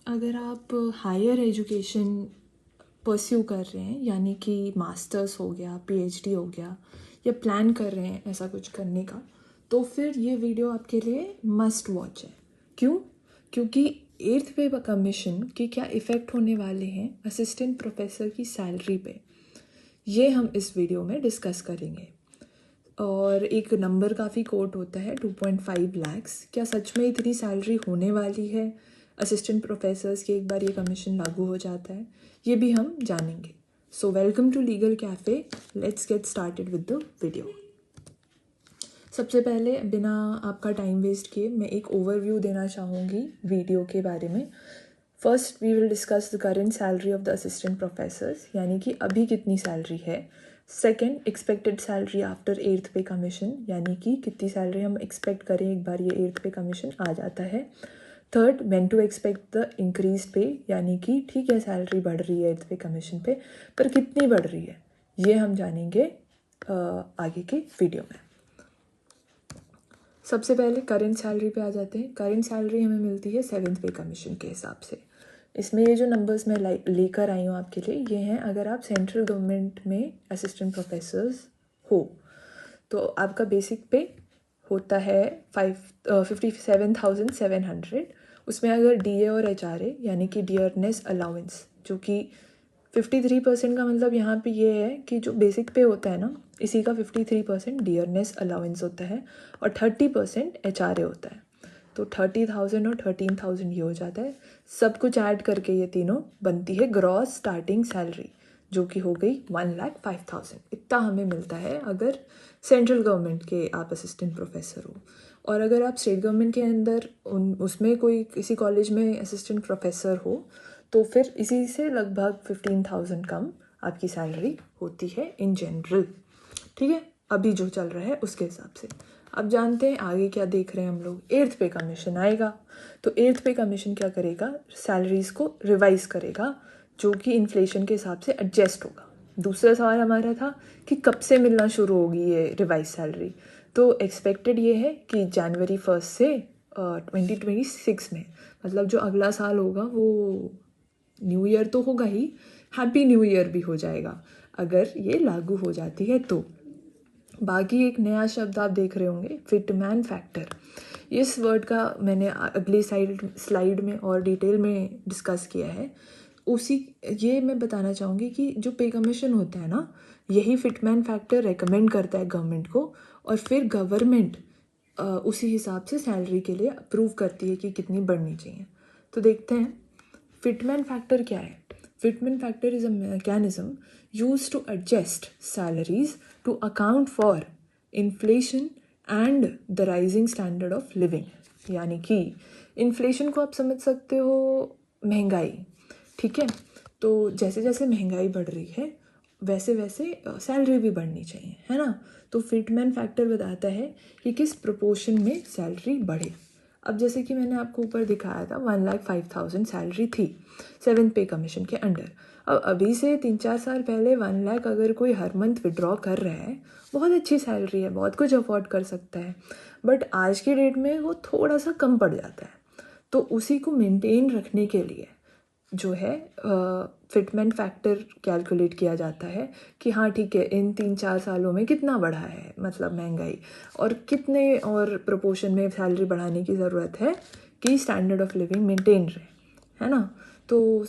अगर आप higher education pursue कर रहे हैं, यानी कि मास्टर्स हो गया, पीएचडी हो गया, या प्लान कर रहे हैं ऐसा कुछ करने का, तो फिर ये वीडियो आपके लिए मस्ट वॉच है। क्यों? क्योंकि 8th पे कमीशन के क्या इफ़ेक्ट होने वाले हैं असिस्टेंट प्रोफेसर की सैलरी पे, ये हम इस वीडियो में डिस्कस करेंगे। और एक नंबर काफ़ी कोट होता है 2.5 लाख्स। क्या सच में इतनी सैलरी होने वाली है असिस्टेंट प्रोफेसर्स की एक बार ये कमीशन लागू हो जाता है? ये भी हम जानेंगे। So welcome to Legal Cafe, let's get started with the video. सबसे पहले बिना आपका टाइम वेस्ट किए मैं एक ओवरव्यू देना चाहूँगी वीडियो के बारे में। First we will discuss the current salary of the assistant professors, यानी कि अभी कितनी सैलरी है। Second, expected salary after 8th पे कमीशन, यानी कि कितनी सैलरी हम एक्सपेक्ट करें एक बार ये 8th पे कमीशन आ जाता है। Third, when to expect the increase pay, यानी कि ठीक है सैलरी बढ़ रही है 8th पे कमीशन पे, पर कितनी बढ़ रही है ये हम जानेंगे आगे की वीडियो में। सबसे पहले करेंट सैलरी पे आ जाते हैं। करेंट सैलरी हमें मिलती है 7th पे कमीशन के हिसाब से। इसमें ये जो नंबर्स मैं लेकर आई हूँ आपके लिए, ये हैं अगर आप सेंट्रल गवर्नमेंट में असिस्टेंट प्रोफेसर्स हो। तो आपका बेसिक पे होता है 57,700। उसमें अगर डीए और एचआरए यानी कि डियरनेस अलाउंस, जो कि 53% का मतलब यहाँ पे ये है कि जो बेसिक पे होता है ना, इसी का 53% डियरनेस अलाउंस होता है और 30% एचआरए होता है। तो 30,000 और 13,000 ये हो जाता है। सब कुछ ऐड करके ये तीनों बनती है ग्रॉस स्टार्टिंग सैलरी, जो कि हो गई 1,05,000। इतना हमें मिलता है अगर सेंट्रल गवर्नमेंट के आप असिस्टेंट प्रोफेसर हो। और अगर आप स्टेट गवर्नमेंट के अंदर उसमें कोई किसी कॉलेज में असिस्टेंट प्रोफेसर हो, तो फिर इसी से लगभग 15,000 कम आपकी सैलरी होती है इन जनरल। ठीक है, अभी जो चल रहा है उसके हिसाब से। अब जानते हैं आगे क्या देख रहे हैं हम लोग। 8th पे कमीशन आएगा, तो 8th पे कमीशन क्या करेगा, सैलरीज को रिवाइज करेगा, जो कि इन्फ्लेशन के हिसाब से एडजस्ट होगा। दूसरा सवाल हमारा था कि कब से मिलना शुरू होगी ये रिवाइज सैलरी। तो एक्सपेक्टेड ये है कि जनवरी 1 से 2026 में, मतलब जो अगला साल होगा वो न्यू ईयर तो होगा ही, हैप्पी न्यू ईयर भी हो जाएगा अगर ये लागू हो जाती है तो। बाकी एक नया शब्द आप देख रहे होंगे, फिटमैन फैक्टर। इस वर्ड का मैंने अगली स्लाइड में और डिटेल में डिस्कस किया है। ये मैं बताना चाहूँगी कि जो पे कमीशन होता है ना, यही फिटमैन फैक्टर रेकमेंड करता है गवर्नमेंट को, और फिर गवर्नमेंट उसी हिसाब से सैलरी के लिए अप्रूव करती है कि कितनी बढ़नी चाहिए। तो देखते हैं फिटमैन फैक्टर क्या है। Fitment factor is a mechanism used to adjust salaries to account for inflation and the rising standard of living. यानी कि इन्फ्लेशन को आप समझ सकते हो महंगाई, ठीक है। तो जैसे जैसे महंगाई बढ़ रही है वैसे वैसे सैलरी भी बढ़नी चाहिए, है ना। तो फिटमैन फैक्टर बताता है कि किस प्रोपोर्शन में सैलरी बढ़े। अब जैसे कि मैंने आपको ऊपर दिखाया था 1,05,000 सैलरी थी 7th पे कमीशन के अंडर। अब अभी से 3-4 साल पहले 1 लाख अगर कोई हर मंथ विड्रॉ कर रहा है, बहुत अच्छी सैलरी है, बहुत कुछ अफोर्ड कर सकता है। बट आज की डेट में वो थोड़ा सा कम पड़ जाता है। तो उसी को मेंटेन रखने के लिए जो है फिटमेंट फैक्टर कैलकुलेट किया जाता है कि हाँ ठीक है, इन 3-4 सालों में कितना बढ़ा है, मतलब महंगाई, और कितने और प्रोपोर्शन में सैलरी बढ़ाने की ज़रूरत है कि स्टैंडर्ड ऑफ लिविंग मेंटेन रहे, है ना। तो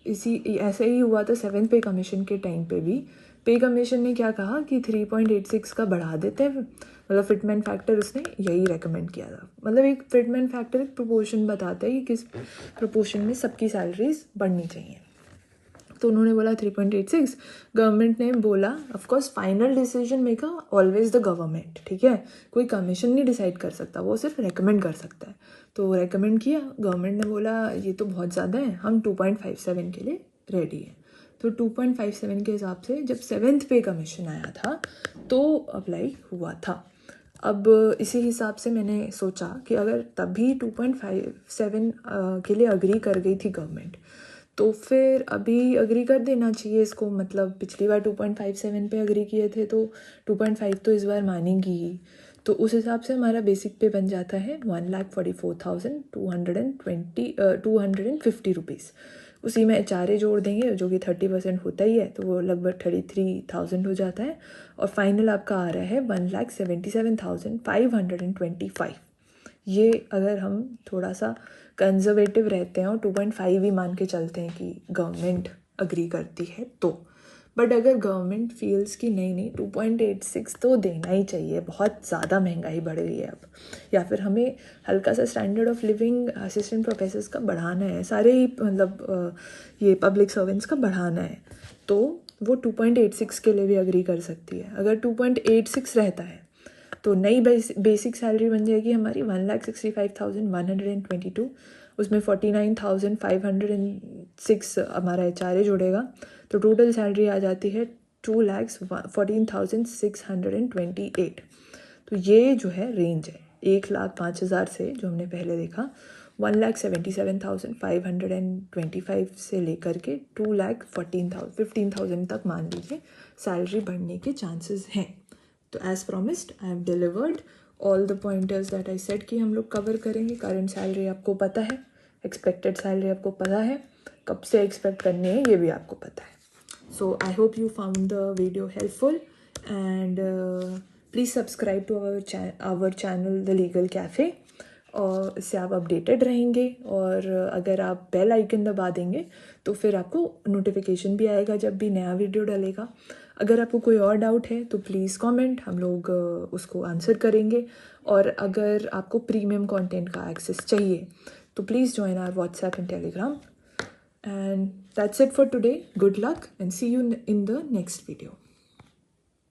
इसी ऐसे ही हुआ था 7th पे कमीशन के टाइम पे भी। पे कमीशन ने क्या कहा कि 3.86 का बढ़ा देते हैं, मतलब फिटमेंट फैक्टर उसने यही रेकमेंड किया था। मतलब एक फिटमेंट फैक्टर एक प्रोपोर्शन बताता है कि किस प्रोपोर्शन में सबकी सैलरीज बढ़नी चाहिए। तो उन्होंने बोला 3.86। गवर्नमेंट ने बोला of course final decision maker always the government, ठीक है, कोई कमीशन नहीं डिसाइड कर सकता, वो सिर्फ रेकमेंड कर सकता है। तो रेकमेंड किया, गवर्नमेंट ने बोला ये तो बहुत ज़्यादा है, हम 2.57 के लिए रेडी हैं। तो 2.57 के हिसाब से जब 7th पे कमीशन आया था तो अप्लाई हुआ था। अब इसी हिसाब से मैंने सोचा कि अगर तभी 2.57 के लिए अग्री कर गई थी गवर्नमेंट, तो फिर अभी अग्री कर देना चाहिए इसको। मतलब पिछली बार 2.57 पे अग्री किए थे, तो 2.5 तो इस बार मानेंगी ही। तो उस हिसाब से हमारा बेसिक पे बन जाता है 1,44,250 रुपीज़। उसी में HRA जोड़ देंगे जो कि 30% होता ही है, तो वो लगभग 33,000 हो जाता है। और फाइनल आपका आ रहा है 1,77,525। ये अगर हम थोड़ा सा कंजर्वेटिव रहते हैं और 2.5 ही मान के चलते हैं कि गवर्नमेंट अग्री करती है तो। बट अगर गवर्नमेंट फील्स कि नहीं 2.86 तो देना ही चाहिए, बहुत ज़्यादा महंगाई बढ़ गई है अब, या फिर हमें हल्का सा standard of living assistant professors का बढ़ाना है, सारे ही मतलब ये पब्लिक सर्वेंट्स का बढ़ाना है, तो वो 2.86 के लिए भी अग्री कर सकती है। अगर 2.86 रहता है तो नई बेसिक सैलरी बन जाएगी हमारी 1,65,122। उसमें 49,506 हमारा HRA जुड़ेगा, तो टोटल सैलरी आ जाती है 2,14,628। तो ये जो है रेंज है 1,05,000 से, जो हमने पहले देखा 1,77,525 से लेकर के 2,15,000 तक मान लीजिए सैलरी बढ़ने के चांसेस हैं। तो as promised I have delivered all the pointers that I said कि हम लोग कवर करेंगे। करंट सैलरी आपको पता है, एक्सपेक्टेड सैलरी आपको पता है, कब से एक्सपेक्ट करनी है ये भी आपको पता है। So I hope you found the video helpful and please subscribe to our channel the legal cafe, और इससे आप अपडेटेड रहेंगे। और अगर आप बेल आइकन दबा देंगे तो फिर आपको नोटिफिकेशन भी आएगा जब भी नया वीडियो डलेगा। अगर आपको कोई और डाउट है तो प्लीज़ कमेंट, हम लोग उसको आंसर करेंगे। और अगर आपको प्रीमियम कंटेंट का एक्सेस चाहिए तो please join our WhatsApp and Telegram. And that's it for today. Good luck and see you in the next video.